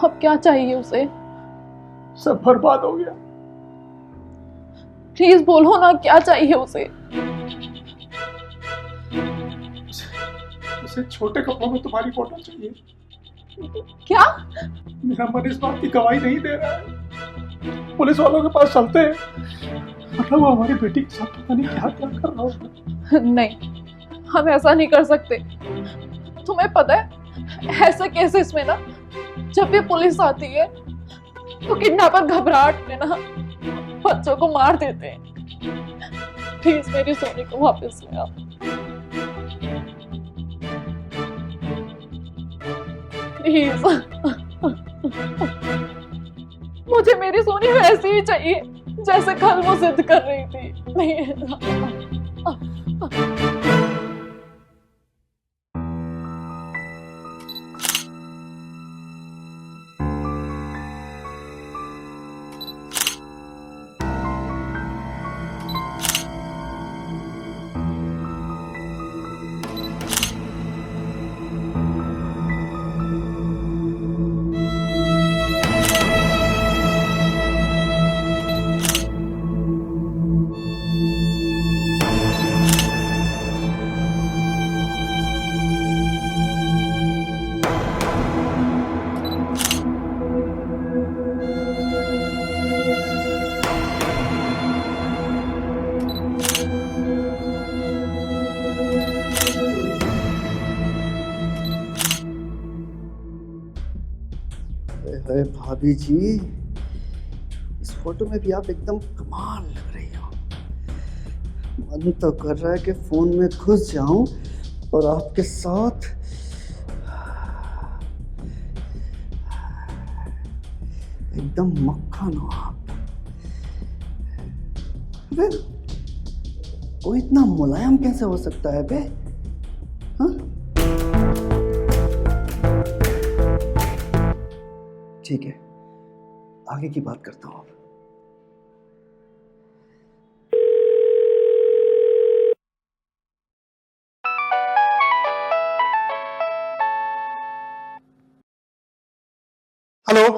अब क्या चाहिए उसे? सब बर्बाद हो गया। प्लीज बोलो ना, क्या चाहिए उसे? उसे छोटे कपड़ों में तुम्हारी फोटो चाहिए। क्या? मेरा मन इस बात की गवाही नहीं दे रहा है। पुलिस वालों के पास चलते हैं, मतलब वो हमारी बेटी के साथ पता नहीं क्या क्या कर रहा होगा। नहीं, हम ऐसा नहीं कर सकते। तुम्हें पता है ऐसे केसेस में ना, जब भी पुलिस आती है तो किडनैपर घबराहट में ना बच्चों को मार देते हैं। प्लीज मेरी सोनी को वापस ले आओ। प्लीज। मुझे मेरी सोनी वैसी ही चाहिए जैसे कल वो जिद कर रही थी। नहीं। अरे भाभी जी, इस फोटो में भी आप एकदम कमाल लग रही हो। मन तो कर रहा है कि फोन में घुस जाऊं और आपके साथ एकदम मक्खन हो आप। अबे वो इतना मुलायम कैसे हो सकता है बे? हाँ? ठीक है, आगे की बात करता हूं अब। हेलो।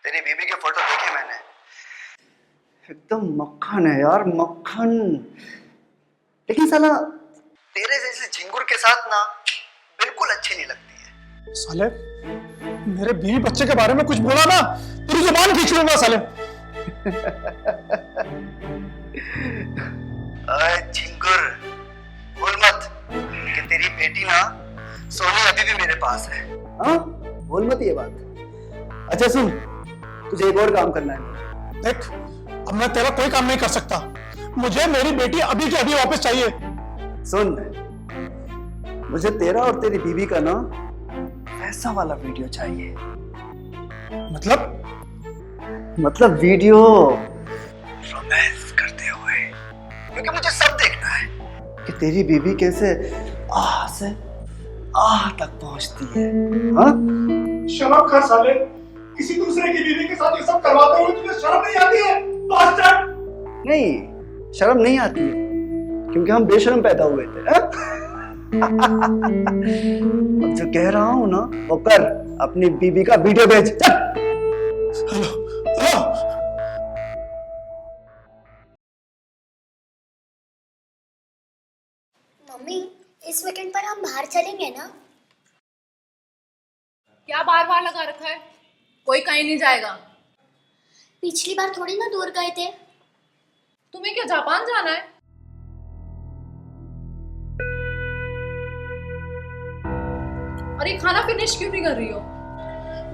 तेरी बीबी के फोटो देखे मैंने, एकदम मक्खन है यार, मक्खन। लेकिन साला तेरे जैसे झिंगुर के साथ ना बिल्कुल अच्छी नहीं लगती है। साले, मेरे बीवी बच्चे के बारे में कुछ बोला ना, तेरी जुबान खींच लूंगा साले। अरे झिंगुर, भूल मत कि तेरी बेटी ना सोनी अभी भी मेरे पास है। हाँ, भूल मत ये बात। अच्छा सुन, तुझे एक और काम करना है। देख, अब मैं तेरा कोई काम नहीं कर सकता। मुझे मेरी बेटी अभी की अभी वापस चाहिए। सुन, मुझे तेरा और तेरी बीवी का ना ऐसा वाला वीडियो चाहिए। मतलब वीडियो रोमांस करते हुए, क्योंकि मुझे सब देखना है कि तेरी बीवी कैसे आह से आह तक पहुंचती है। हाँ? शर्म कर साले, किसी दूसरे की बीवी के साथ ये सब करवाते हुए तुझे शर्म नहीं आती है? बास्टर्ड! नहीं, शर्म नहीं आती है, क्योंकि हम बेशर्म पैदा हुए थे। अब जो कह रहा हूं ना वो कर, अपनी बीबी का वीडियो भेज। Hello, hello. मम्मी, इस वीकेंड पर हम बाहर चलेंगे ना? क्या बार बार लगा रखा है? कोई कहीं नहीं जाएगा। पिछली बार थोड़ी ना दूर गए थे। तुम्हें क्या जापान जाना है? और ये खाना फिनिश क्यों नहीं कर रही हो?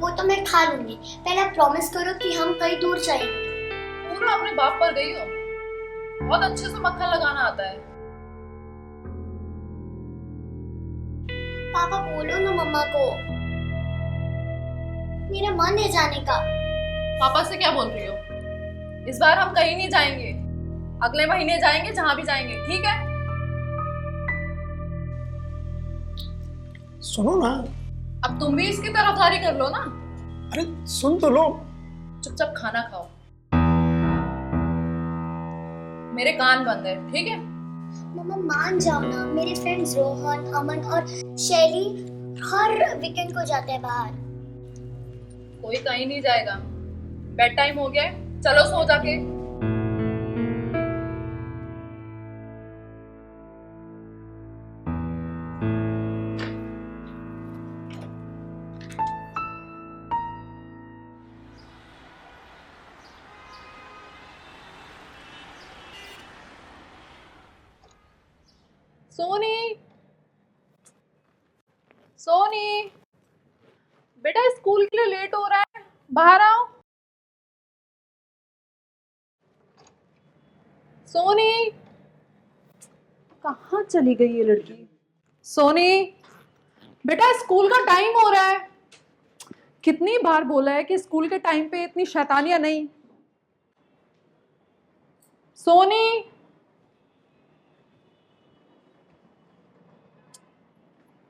वो तो मैं खा लूंगी, पहले आप प्रॉमिस करो कि हम कहीं दूर जाएंगे। पूरा अपने बाप पर गई हो। बहुत अच्छे से मक्खन लगाना आता है। पापा बोलो ना मम्मा को, मेरा मन है जाने का। पापा से क्या बोल रही हो? इस बार हम कहीं नहीं जाएंगे, अगले महीने जाएंगे, जहां भी जाएंगे, ठीक है? सुनो ना। अब तुम भी इसकी तरफदारी कर लो ना। अरे सुन तो लो। चुपचाप खाना खाओ, मेरे कान बंद है, ठीक है? मम्मा मान जाओ ना, मेरे फ्रेंड्स रोहन, अमन और शैली हर वीकेंड को जाते हैं बाहर। कोई कहीं नहीं जाएगा, बेड टाइम हो गया है, चलो सो जाके। सोनी, सोनी, बेटा स्कूल के लिए लेट हो रहा है, बाहर आओ। सोनी, कहाँ चली गई ये लड़की? सोनी, बेटा स्कूल का टाइम हो रहा है। कितनी बार बोला है कि स्कूल के टाइम पे इतनी शैतानियां नहीं। सोनी,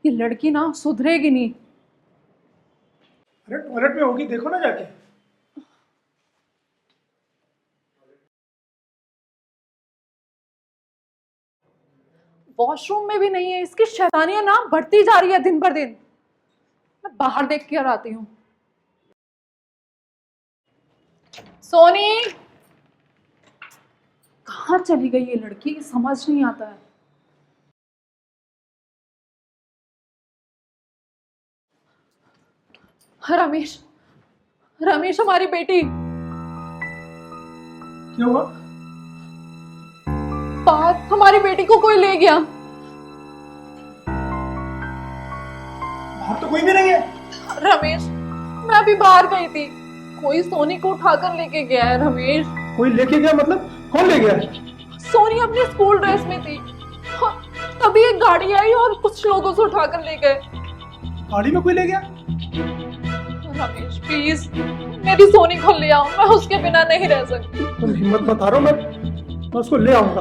ये लड़की ना सुधरेगी नहीं। अरे टॉयलेट में होगी, देखो ना जाके। वॉशरूम में भी नहीं है, इसकी शैतानियां ना बढ़ती जा रही है दिन पर दिन। मैं बाहर देख कर आती हूँ। सोनी, कहाँ चली गई ये लड़की, समझ नहीं आता है। रमेश, रमेश हमारी बेटी। क्या हुआ? बाहर हमारी बेटी को कोई ले गया। बाहर तो कोई भी नहीं है। रमेश, मैं अभी बाहर गई थी, कोई सोनी को उठाकर लेके गया है। रमेश, कोई लेके गया मतलब? कौन ले गया? सोनी अपनी स्कूल ड्रेस में थी, हाँ, तभी एक गाड़ी आई और कुछ लोगों से उठाकर ले गए। गाड़ी में कोई ले गया? रमेश प्लीज, मेरी सोनी को ले आओ, मैं उसके बिना नहीं रह सकती। तुम हिम्मत मत हारो, मैं उसको ले आऊंगा।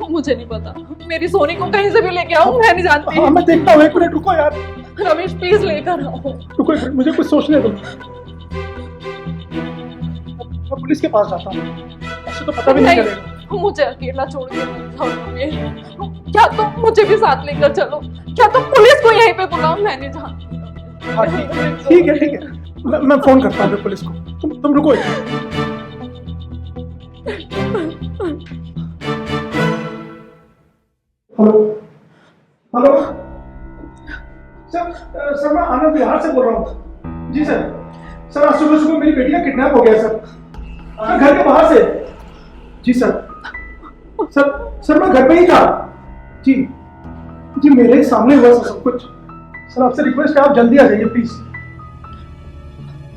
मुझे नहीं पता, मेरी सोनी को कहीं से भी लेके आओ, मैं नहीं जानती। हाँ मैं देखता हूँ, एक मिनट रुको यार। रमेश प्लीज लेकर आओ। रुको एक मिनट, मुझे कुछ सोचने दो। मैं पुलिस के पास जाता हूँ, ऐसे तो पता भी नहीं चलेगा। मुझे अकेला छोड़ के मत जाओ रमेश। क्या तुम मुझे भी साथ लेकर चलो, क्या तुम पुलिस को यहीं पे बुलाओ, मैं नहीं जानती। हाँ ठीक है ठीक है, मैं फोन करता हूँ पुलिस को। तुम रुको। हेलो हेलो सर मैं आनंद बिहार से बोल रहा हूँ। जी सर आज सुबह सुबह मेरी बेटी का किडनैप हो गया सर, घर के बाहर से। जी सर मैं घर पे ही था। जी मेरे ही सामने हुआ सब कुछ। सर आपसे रिक्वेस्ट है, आप जल्दी आ जाइए प्लीज।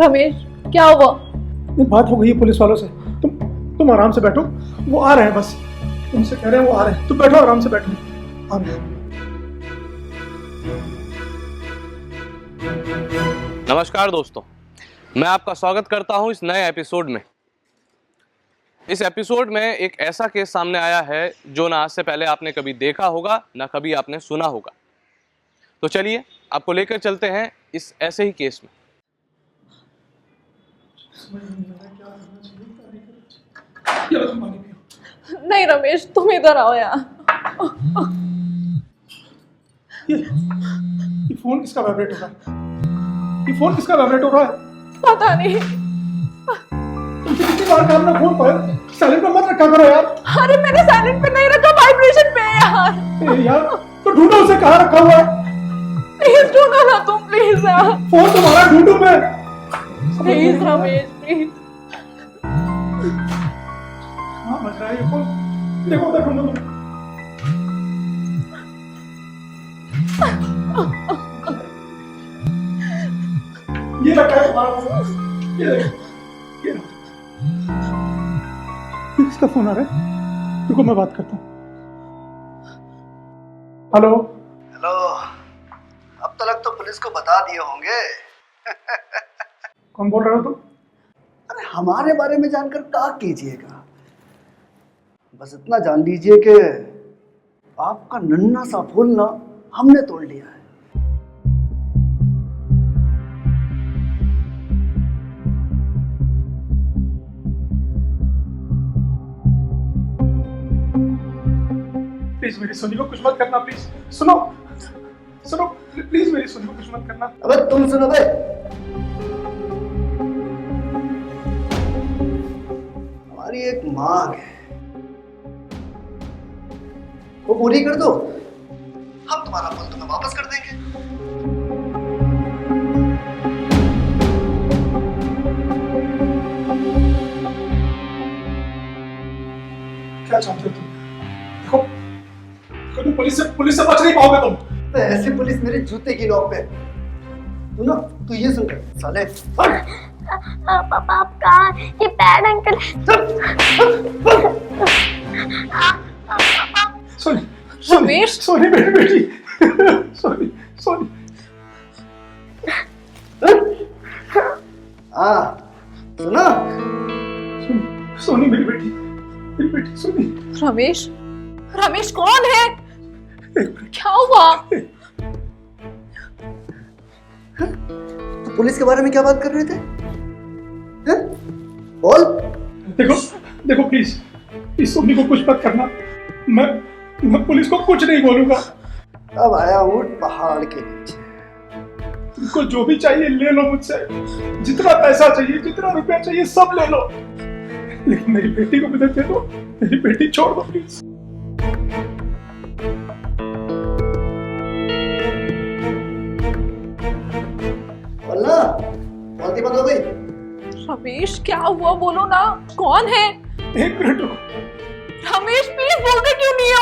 रमेश क्या हुआ? बात हो गई है पुलिस वालों से, तुम आराम से बैठो, वो आ रहे हैं, बस उनसे कह रहे हैं वो आ रहे हैं। तुम बैठो, आराम से बैठो, आ रहे हैं। नमस्कार दोस्तों, मैं आपका स्वागत करता हूं इस नए एपिसोड में। इस एपिसोड में एक ऐसा केस सामने आया है जो ना आज से पहले आपने कभी देखा होगा ना कभी आपने सुना होगा। तो चलिए आपको लेकर चलते हैं इस ऐसे ही केस में। नहीं रमेश, तुम इधर आओ यार। ये फोन किसका वाइब्रेट हो रहा है? ये फोन किसका वाइब्रेट हो रहा है? पता नहीं। तुमसे कितनी बार कहा ना फोन पर साइलेंट पे मत रखा करो यार। अरे मैंने साइलेंट पे नहीं रखा, वाइब्रेशन पे है यार। यार तो ढूंढो उसे, कहाँ रखा हुआ है? प्लीज ढूंढो ना तुम, प्लीज यार। फोन तुम्हारा ढूंढूं मैं? Please Ramesh please. हाँ बज रहा है ये फोन, देखो उधर ढूंढो तुम। ये रखा है तुम्हारा फोन, ये देखो, ये किसका फोन आ रहा है? रुको मैं बात करता हूँ। हेलो हेलो, अब तक तो पुलिस को बता दिए होंगे। कौन बोल रहे हो तुम? अरे हमारे बारे में जानकर क्या कीजिएगा, बस इतना जान लीजिए कि आपका नन्हा सा फूल ना हमने तोड़ लिया है। प्लीज मेरी सोनी को कुछ मत करना, प्लीज सुनो। सुनो प्लीज मेरी सोनी को कुछ मत करना। अबे तुम सुनो बे, हमारी एक मांग है, वो पूरी कर दो, हम तुम्हारा फल तुम्हें वापस कर देंगे। क्या चाहते हो तुम? देखो देखो, तुम पुलिस से बच नहीं पाओगे तुम। तो ऐसी पुलिस मेरे जूते की नोक पे। तू ना तू ये सुन कर साले, पापा आप कहाँ? ये पैड अंकल। सोनी सोनी रमेश! सोनी मेरी बेटी सोनी सोनी। हाँ सुना, सोनी मेरी बेटी सोनी। रमेश, रमेश कौन है? क्या हुआ? तो पुलिस के बारे में क्या बात कर रहे थे? हैं? बोल। देखो देखो प्लीज सोनी को कुछ मत करना। मैं पुलिस को कुछ नहीं बोलूंगा। अब आया हूँ पहाड़ के नीचे। तुमको जो भी चाहिए ले लो मुझसे, जितना पैसा चाहिए, जितना रुपया चाहिए सब ले लो, लेकिन मेरी बेटी को मुझे दे दो। मेरी बेटी छोड़ दो प्लीज। बोलना, बोलती बंद हो गई। रमेश क्या हुआ, बोलो ना, कौन है? एक मिनट रुको। रमेश प्लीज बोलते क्यों नहीं हो?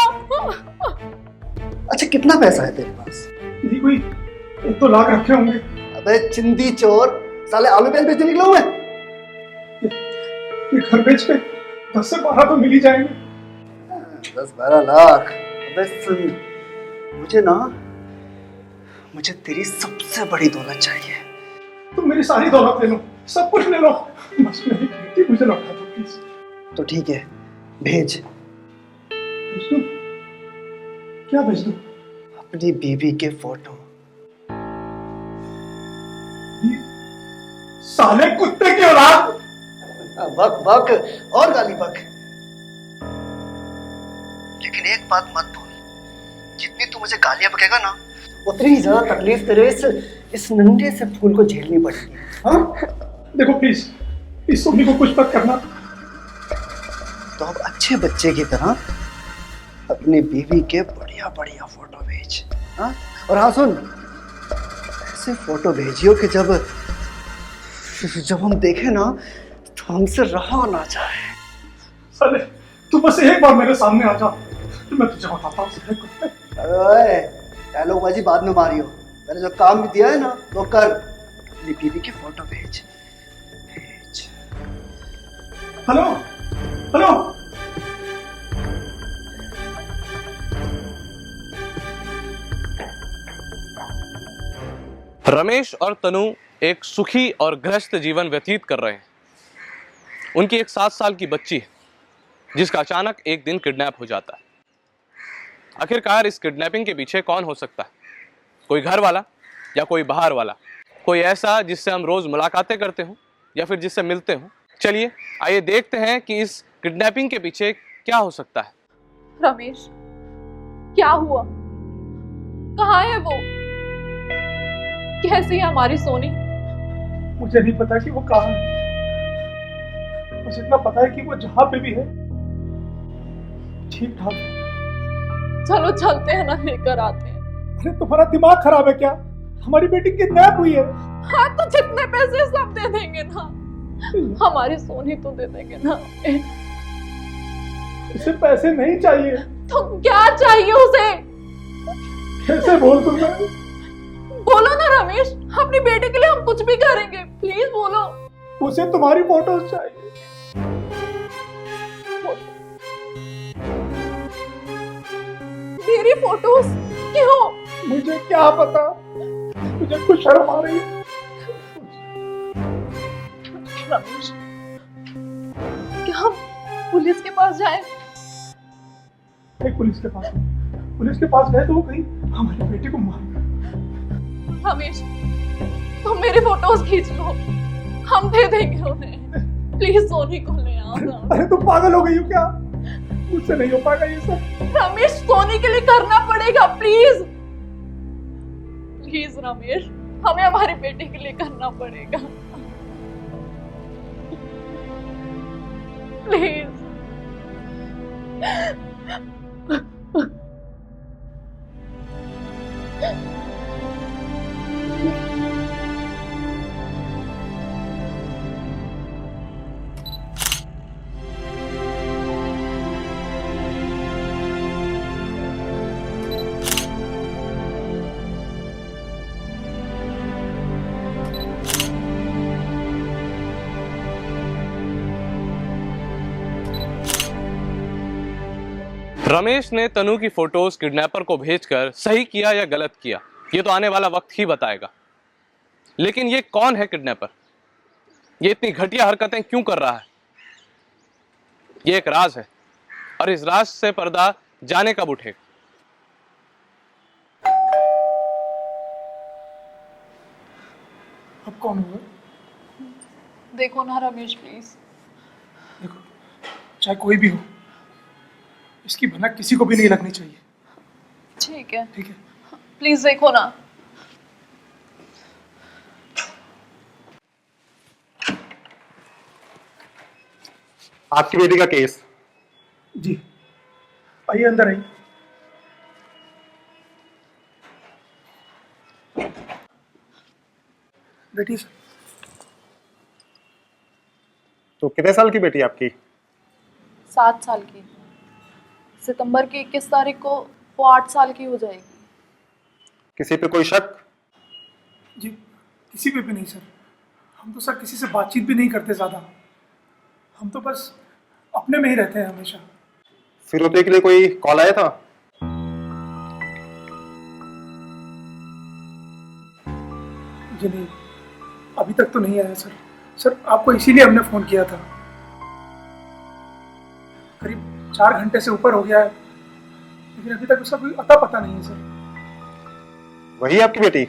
अच्छा कितना पैसा है तेरे पास? यही कोई 1-2 लाख रखे होंगे। अबे चिंदी चोर, साले आलू प्याज बेचने निकला हूं मैं। ये घर बेच के 10 से 12 तो मिल ही जाएंगे। 10-12 लाख। अबे सुन, मुझे तेरी सबसे बड़ी दौलत चाहिए। तुम मेरी सारी दौलत ले लो, सब कुछ ले लो, बस मेरी बेटी मुझे लौटा दो प्लीज। तो ठीक है, भेज। भेज दूं? क्या भेज दूं? अपनी बीवी के फोटो। साले कुत्ते की औलाद! बक बक और गाली बक, लेकिन एक बात मत भूल, जितनी तू मुझे गालियां बकेगा ना, उतनी ही ज्यादा तकलीफ तेरे इस नन्हे से फूल को झेलनी पड़ेगी। हाँ? देखो प्लीज इस सोनी को कुछ मत करना। तो अब अच्छे बच्चे की तरह अपनी बीवी के बढ़िया बढ़िया फोटो भेज। हाँ? और हाँ सुन, ऐसे फोटो भेजियो कि जब हम देखें ना तो हमसे रहा ना जाए। साले तू बस एक बार मेरे सामने आ जा, मैं तुझे बताता हूँ। ओए डायलॉग बाजी बाद में मारियो, मैंने जो काम भी दिया है ना वो कर। अपनी बीवी की फोटो भेज। हेलो हेलो, रमेश और तनु एक सुखी और गृहस्थ जीवन व्यतीत कर रहे हैं। उनकी एक 7 साल की बच्ची है जिसका अचानक एक दिन किडनैप हो जाता है। आखिरकार इस किडनैपिंग के पीछे कौन हो सकता है? कोई घर वाला या कोई बाहर वाला, कोई ऐसा जिससे हम रोज मुलाकातें करते हो या फिर जिससे मिलते हो। चलिए आइए देखते हैं कि इस किडनैपिंग के पीछे क्या हो सकता है। रमेश क्या हुआ, कहाँ है वो? कैसी है हमारी सोनी? मुझे नहीं पता कि वो कहाँ है, बस इतना पता है कि वो जहाँ पे भी है ठीक ठाक है। चलो चलते हैं ना, लेकर आते हैं। अरे तुम्हारा दिमाग खराब है क्या? हमारी बेटी किडनैप हुई है। हाँ तो जितने पैसे सब दे देंगे ना, हमारी सोनी तो दे देंगे ना। उसे पैसे नहीं चाहिए। तो क्या चाहिए उसे? कैसे बोल तुम? बोलो ना रमेश, अपनी बेटे के लिए हम कुछ भी करेंगे, प्लीज बोलो। उसे तुम्हारी फोटोज चाहिए। मेरी फोटोज क्यों? मुझे क्या पता, मुझे कुछ शर्म आ रही है। रमेश क्या हम पुलिस के पास जाएं? नहीं, पुलिस के पास गए तो वो कहीं हमारी बेटी को मार। रमेश तुम मेरी फोटोज खींच लो, हम दे देंगे उन्हें। प्लीज सोनी को ले आओ ना। अरे तुम पागल हो गई हो क्या? मुझसे नहीं हो पाएगा ये सब। रमेश सोनी के लिए करना पड़ेगा, प्लीज। प्लीज रमेश, हमें हमारी बेटी के लिए करना पड़ेगा, प्लीज। रमेश ने तनु की फोटोज किडनैपर को भेजकर सही किया या गलत किया, ये तो आने वाला वक्त ही बताएगा। लेकिन ये कौन है किडनैपर? ये इतनी घटिया हरकतें क्यों कर रहा है? ये एक राज है और इस राज से पर्दा जाने कब उठेगा? अब कौन हुआ? देखो ना रमेश, प्लीज। देखो, चाहे कोई भी हो, इसकी भनक किसी को भी नहीं लगनी चाहिए। ठीक है, ठीक है? प्लीज देखो ना। आपकी बेटी का केस। जी, आइए अंदर आइए। बेटी सर। तो कितने साल की बेटी आपकी? 7 साल की। सितंबर की 21 तारीख को वो 8 साल की हो जाएगी। किसी पे कोई शक? जी, किसी पे भी नहीं सर। हम तो सर किसी से बातचीत भी नहीं करते ज़्यादा। हम तो बस अपने में ही रहते हैं हमेशा। फिरौती के लिए कोई कॉल आया था? जी नहीं, अभी तक तो नहीं आया सर। सर आपको इसीलिए हमने फ़ोन किया था। करीब 4 घंटे से ऊपर हो गया है, लेकिन अभी तक उसका कोई अता पता नहीं है सर। वही आपकी बेटी?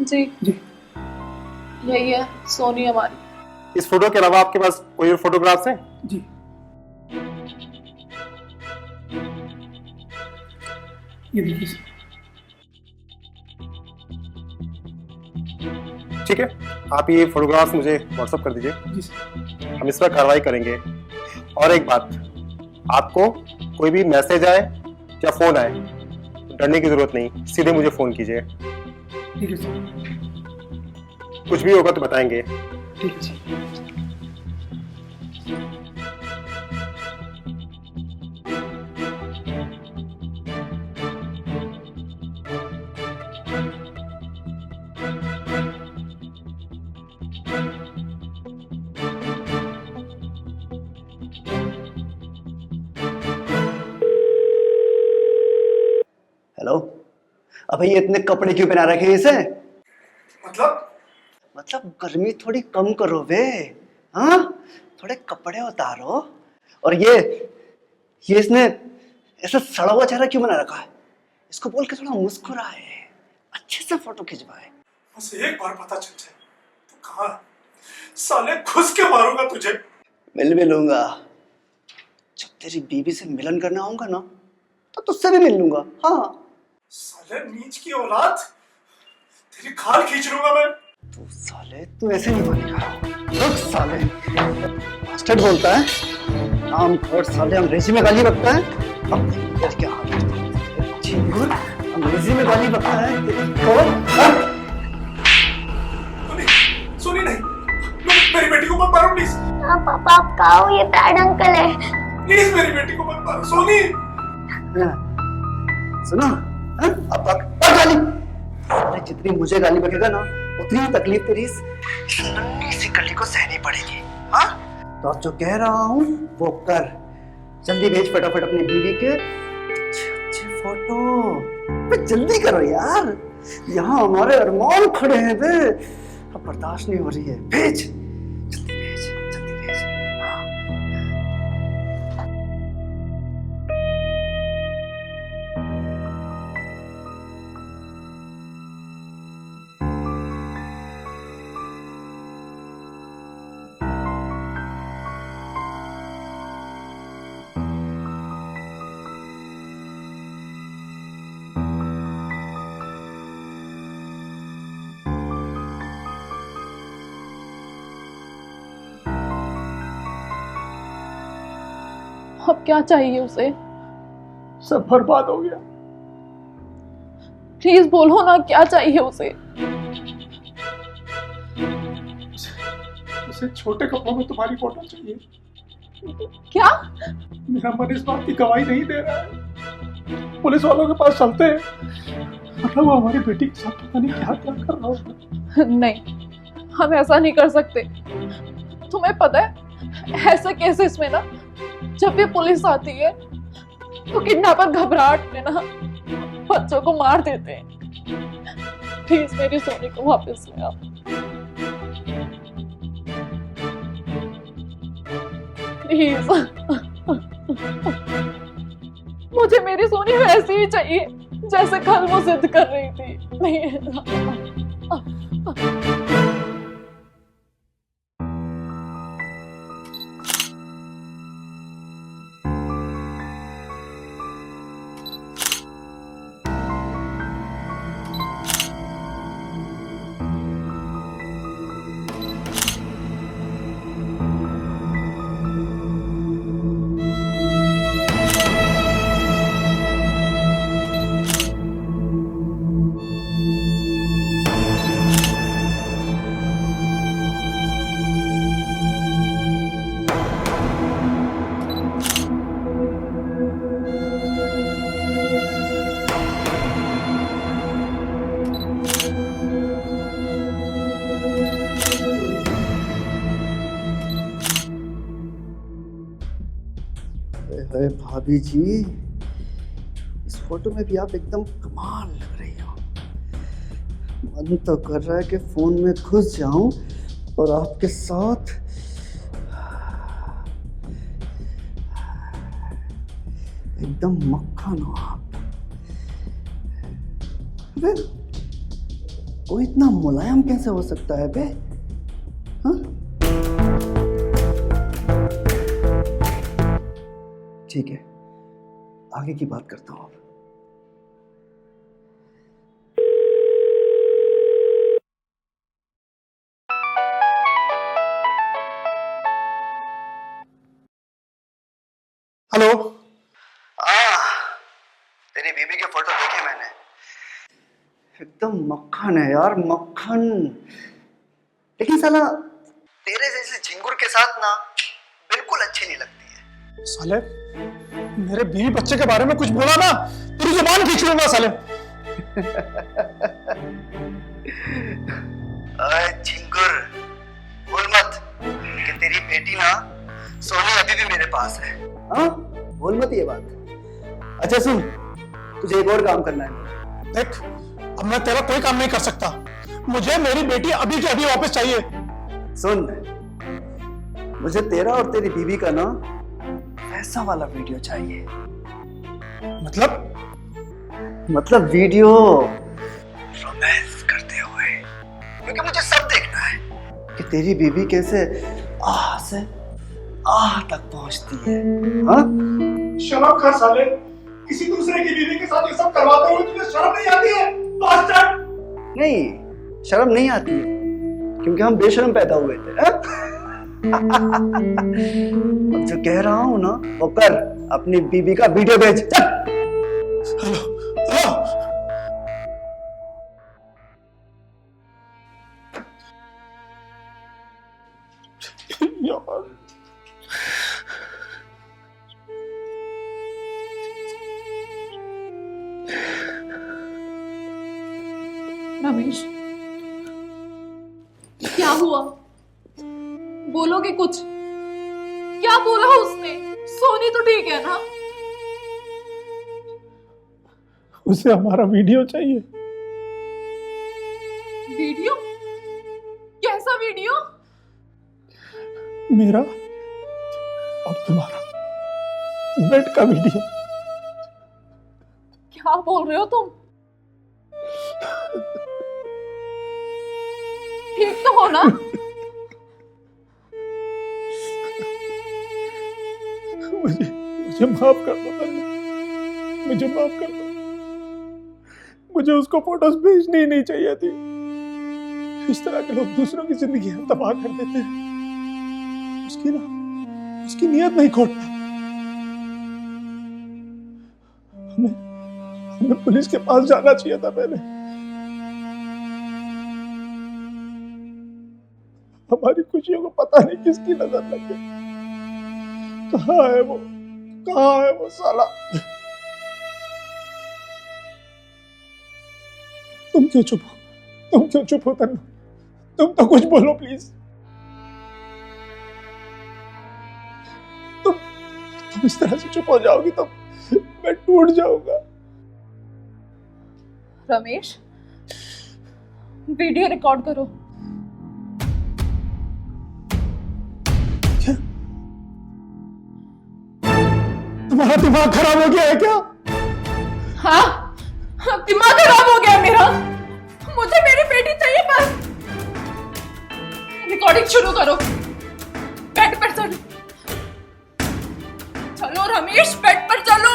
जी जी, यही है सोनी हमारी। इस फोटो के अलावा आपके पास कोई और फोटोग्राफ्स हैं? जी। ये देखिए सर। ठीक है, आप ये फोटोग्राफ्स मुझे व्हाट्सएप कर दीजिए, जी सर। हम इस पर कार्रवाई करेंगे। और एक बात, आपको कोई भी मैसेज आए या फोन आए, डरने की जरूरत नहीं, सीधे मुझे फोन कीजिए। ठीक है सर। कुछ भी होगा तो बताएंगे। ठीक है सर। हेलो। अबे ये इतने कपड़े क्यों पहना रखे हैं इसे? मतलब गर्मी थोड़ी कम करो बे। हाँ, थोड़े कपड़े उतारो। और ये इसने ऐसा सड़ा हुआ चेहरा क्यों बना रखा है? इसको बोल के थोड़ा मुस्कुराए, अच्छे से फोटो खिंचवाए। बस एक बार पता चल जाए तो कहा साले घुस के मारूंगा तुझे। मिल भी लूंगा। जब तेरी बीवी से मिलन करना होगा ना, तो तुझसे भी मिल लूंगा। हाँ, साले नीच की औलाद, तेरी खाल खींच लूंगा मैं। तू साले तू ऐसे नहीं मानेगा। रुक साले, मास्टर बोलता है नाम खोर साले, अंग्रेजी में गाली बकता है। अब देख क्या हाल है। झिंगुर अंग्रेजी में गाली बकता है। सुनी नहीं, मेरी बेटी को मत मारो प्लीज। हाँ पापा, आप कहा हो, ये बैड अंकल है। प्लीज मेरी बेटी को मत मारो सोनी। सुनो, अब गाली जितनी मुझे गाली बकेगा ना, उतनी तकलीफ तेरी इस नन्ही सी कली को सहनी पड़ेगी। हाँ, तो अब जो कह रहा हूँ वो कर। जल्दी भेज फटाफट अपनी बीवी के अच्छे अच्छे फोटो। जल्दी करो यार, यहाँ हमारे अरमान खड़े हैं बे। अब बर्दाश्त नहीं हो रही है। भेज, जल्दी भेज, जल्दी भेज। हाँ। अब क्या चाहिए उसे? सब बर्बाद हो गया। प्लीज बोलो ना, क्या चाहिए उसे? उसे छोटे कपड़ों में तुम्हारी फोटो चाहिए। क्या? मेरा मन इस बात की गवाही नहीं दे रहा है। पुलिस वालों के पास चलते हैं, मतलब वो हमारी बेटी के साथ पता नहीं क्या क्या कर रहा होगा। नहीं, हम ऐसा नहीं कर सकते। तुम्हें पता है ऐसे केसेस में ना जब भी पुलिस आती है तो किडनैपर घबराहट में ना बच्चों को मार देते हैं। प्लीज मेरी सोनी को वापस ले आओ। प्लीज मुझे मेरी सोनी वैसी ही चाहिए जैसे कल वो जिद कर रही थी। नहीं, अरे भाभी जी, इस फोटो में भी आप एकदम कमाल लग रही हो। मन तो कर रहा है कि फोन में घुस जाऊं और आपके साथ एकदम मक्खन हो आप। अबे, वो इतना मुलायम कैसे हो सकता है बे? हाँ? ठीक है, आगे की बात करता हूं अब। हेलो। तेरी बीबी के फोटो देखे मैंने, एकदम मक्खन है यार, मक्खन। लेकिन साला तेरे जैसे झिंगुर के साथ ना बिल्कुल अच्छी नहीं लगती है। साले, मेरे बीवी बच्चे के बारे में कुछ बोला ना, तेरी जुबान खींच लूंगा साले। अरे झिंगुर, भूल मत कि तेरी बेटी ना सोनी अभी भी मेरे पास है। हाँ, भूल मत ये बात। अच्छा सुन, तुझे एक और काम करना है। देख, अब मैं तेरा कोई काम नहीं कर सकता। मुझे मेरी बेटी अभी के अभी वापस चाहिए। सुन, मुझे तेरा और तेरी बीवी का ना ऐसा वाला वीडियो चाहिए। मतलब वीडियो रोमांस करते हुए, क्योंकि मुझे सब देखना है कि तेरी बीवी कैसे आह से आह तक पहुंचती है। हाँ? शर्म कर साले, किसी दूसरे की बीवी के साथ ये सब करवाते हुए तुझे शर्म नहीं आती है? बास्टर्ड! नहीं, शर्म नहीं आती है, क्योंकि हम बेशर्म पैदा हुए थे। अब जो कह रहा हूं ना वो कर, अपनी बीवी का वीडियो भेज। चल। Hello, hello. यार, रमेश, क्या हुआ? बोलोगे कुछ? क्या बोला उसने? सोनी तो ठीक है ना? उसे हमारा वीडियो चाहिए। वीडियो? कैसा वीडियो? मेरा और तुम्हारा बेड का वीडियो। क्या बोल रहे हो तुम? ठीक तो हो ना? मुझे माफ कर दो तन्वी, मुझे माफ कर दो। मुझे उसको फोटोज भेजनी ही नहीं चाहिए थी। इस तरह के लोग दूसरों की जिंदगी तबाह कर देते हैं। उसकी नियत नहीं खोटता। हमें पुलिस के पास जाना चाहिए था पहले। हमारी खुशियों को पता नहीं किसकी नजर लग गई। कहाँ है वो, कहाँ है वो साला? तुम क्यों चुप हो? तुम क्यों चुप हो तन्नू? तुम तो कुछ बोलो प्लीज। तुम इस तरह से चुप हो जाओगी तो मैं टूट जाऊंगा। रमेश, वीडियो रिकॉर्ड करो। तुम्हारा दिमाग खराब हो गया है क्या? हाँ, दिमाग खराब हो गया मेरा। मुझे मेरी बेटी चाहिए बस। रिकॉर्डिंग शुरू करो। बेड पर चलो, चलो रमेश, बेड पर चलो।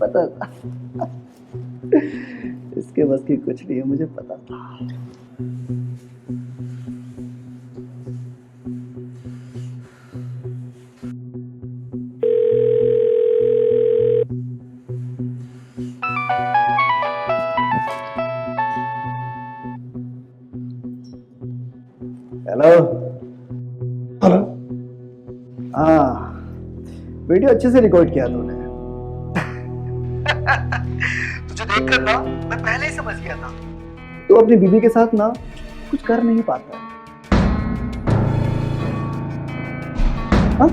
पता था इसके बस की कुछ नहीं है, मुझे पता था। हेलो। हेलो। हाँ, वीडियो अच्छे से रिकॉर्ड किया तूने। तुझे देखकर ना मैं पहले ही समझ गया था तू अपनी बीवी के साथ ना कुछ कर नहीं पाता। हाँ?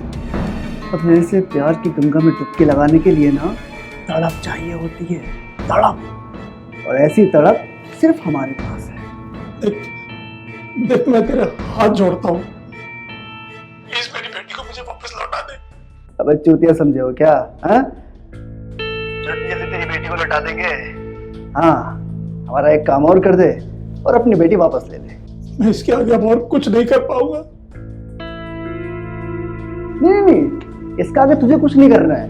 अपने से प्यार की गंगा में डुबकी लगाने के लिए ना तड़प चाहिए होती है, तड़प। और ऐसी तड़प सिर्फ हमारे पास है। देख मैं तेरा हाथ जोड़ता हूँ, प्लीज मेरी बेटी को मुझे वापस लौटा दे। अब चूतिया समझे हो क्या? हाँ? जल्दी तेरी बेटी को लौटा देंगे। हाँ, हमारा एक काम और कर दे और अपनी बेटी वापस ले ले। मैं इसके आगे अब और कुछ नहीं कर पाऊंगा। नहीं, इसका आगे तुझे कुछ नहीं करना है।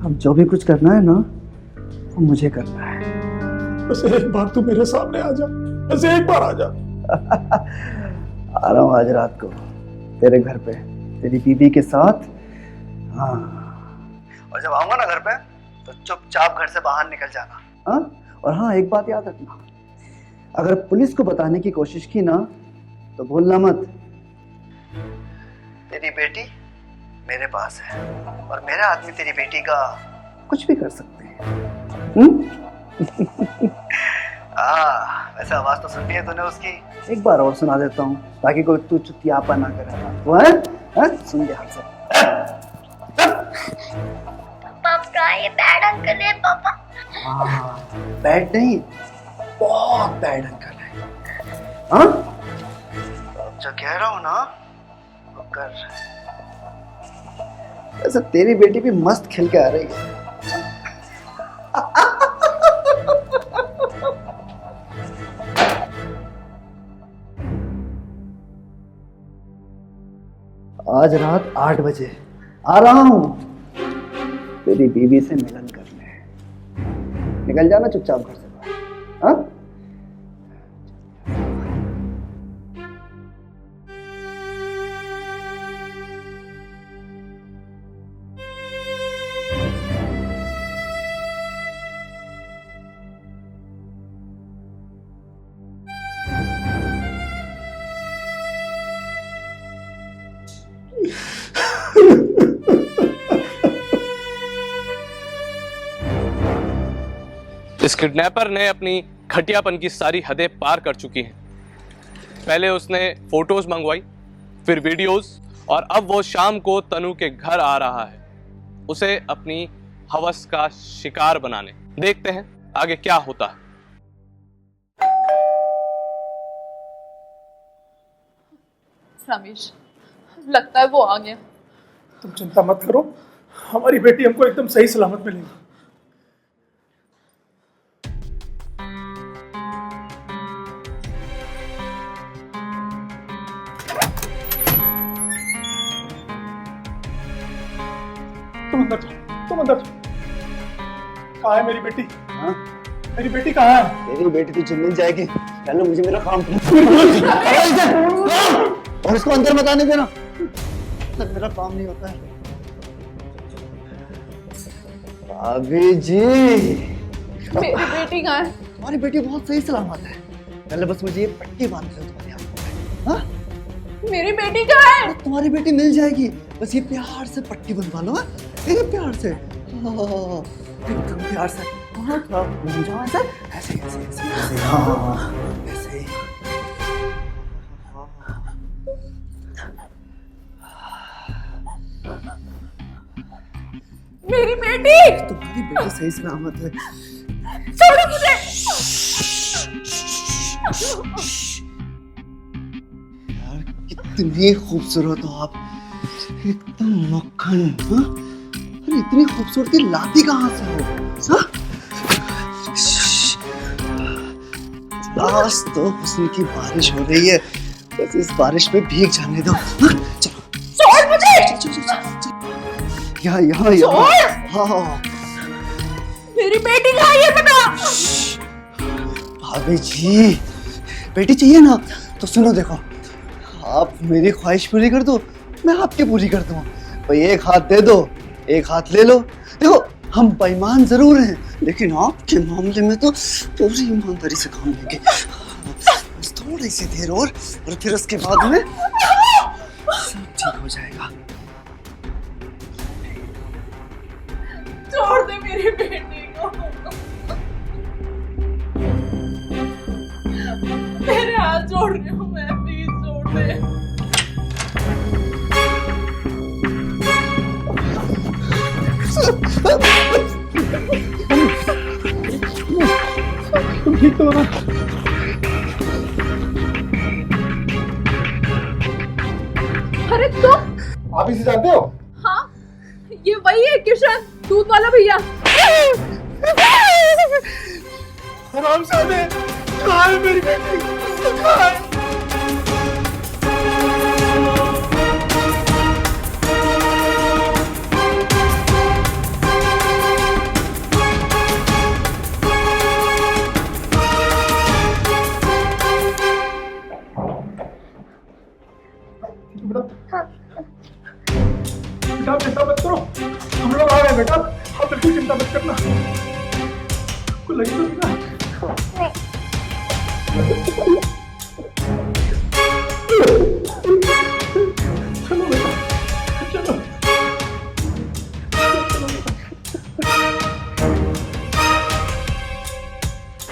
अब जो भी कुछ करना है ना वो मुझे करना है। बस एक बार तू मेरे सामने आ जा, बस एक बार आ जा। आ रहा हूँ आज रात को तेरे घर पे तेरी बीबी के साथ। हाँ, और जब आऊंगा ना घर पे तो चुपचाप घर से बाहर निकल जाना। हाँ? और हाँ, एक बात याद रखना, अगर पुलिस को बताने की कोशिश की ना तो भूलना मत, तेरी बेटी मेरे पास है और मेरे आदमी तेरी बेटी का कुछ भी कर सकते हैं। वैसे आवाज तो सुनती है तूने उसकी? एक बार और सुना देता हूँ ताकि कोई तू चुतियापा ना करे। वो है? सुन ध्यान से। पापा ये बैड अंकल है पापा। हाँ, बैड नहीं, बहुत बैड अंकल है। हाँ? अब जो कह रहा हूँ ना वो कर। वैसे तेरी बेटी भी मस्त खेल के आ रही है। आज रात 8 बजे आ रहा हूं तेरी बीवी से मिलन करने। निकल जाना चुपचाप घर से बाहर। हाँ? इस किडनैपर ने अपनी घटियापन की सारी हदें पार कर चुकी हैं। पहले उसने फोटोज मंगवाई, फिर वीडियोस, और अब वो शाम को तनु के घर आ रहा है उसे अपनी हवस का शिकार बनाने। देखते हैं आगे क्या होता है। रमेश, लगता है वो आ गया। तुम चिंता मत करो, हमारी बेटी हमको एकदम सही सलामत मिलेगी। तुम अंदर जाओ, तुम अंदर जाओ। कहाँ है मेरी बेटी? हाँ? मेरी बेटी कहाँ है? तेरी बेटी तुझे मिल जाएगी, पहले मुझे मेरा काम और इसको अंदर मत आने देना, मेरा काम नहीं होता है। भाभी जी, मेरी बेटी कहाँ है? तुम्हारी बेटी बहुत सही सलामत है, पहले बस मुझे ये पट्टी बांध दो तुम्हारे हाथ में। हाँ? मेरी बेटी कहाँ है? तुम्हारी बेटी मिल जाएगी, बस ये प्यार से पट्टी बंधवा लो। ये प्यार से, हाँ, एकदम प्यार से। हाँ, थोड़ा घूम जाओ ऐसे ऐसे ऐसे ऐसे ऐसे, हाँ, ऐसे ही। मेरी बेटी! तुम्हारी बेटी सही सलामत है। छोड़ो मुझे! यार कितनी खूबसूरत हो आप, एकदम मक्खन। हाँ? अरे इतनी खूबसूरती लाती कहाँ से हो? हाँ? आज तो हुस्न की बारिश हो रही है, बस इस बारिश में भीग जाने दो। हाँ? चलो छोड़ मुझे! चलो चलो चलो, यहाँ यहाँ यहाँ। हाँ, मेरी बेटी कहाँ है ये बता! भाभी जी, बेटी चाहिए ना तो सुनो, देखो, आप मेरी ख्वाहिश पूरी कर दो, मैं आपकी पूरी कर दूंगा। भाई एक हाथ दे दो, एक हाथ ले लो। देखो हम बेईमान जरूर हैं, लेकिन आपके मामले में तो पूरी ईमानदारी से काम लेंगे। बस थोड़ी सी देर और फिर उसके बाद में सब ठीक हो जाएगा। छोड़ दे मेरी बेटी को। तेरे हाथ जोड़ रही हूँ मैं, प्लीज छोड़ दे। तुम ठीक तो हो ना? अरे तुम? आप इसे जानते हो? हाँ, ये वही है किशन, दूध वाला भैया। आराम से आने। कहाँ है मेरी बेटी? कहाँ है? बेटा चिंता मत करो, हम लोग आ रहे हैं बेटा, आप बिल्कुल चिंता मत करना। आपको लगी तो नहीं ना? चलो बेटा, चलो।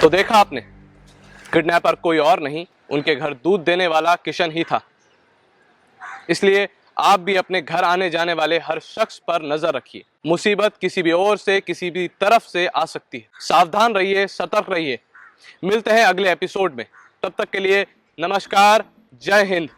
तो देखा आपने, किडनैपर कोई और नहीं, उनके घर दूध देने वाला किशन ही था। इसलिए आप भी अपने घर आने जाने वाले हर शख्स पर नजर रखिए। मुसीबत किसी भी ओर से, किसी भी तरफ से आ सकती है। सावधान रहिए, सतर्क रहिए। मिलते हैं अगले एपिसोड में, तब तक के लिए नमस्कार, जय हिंद।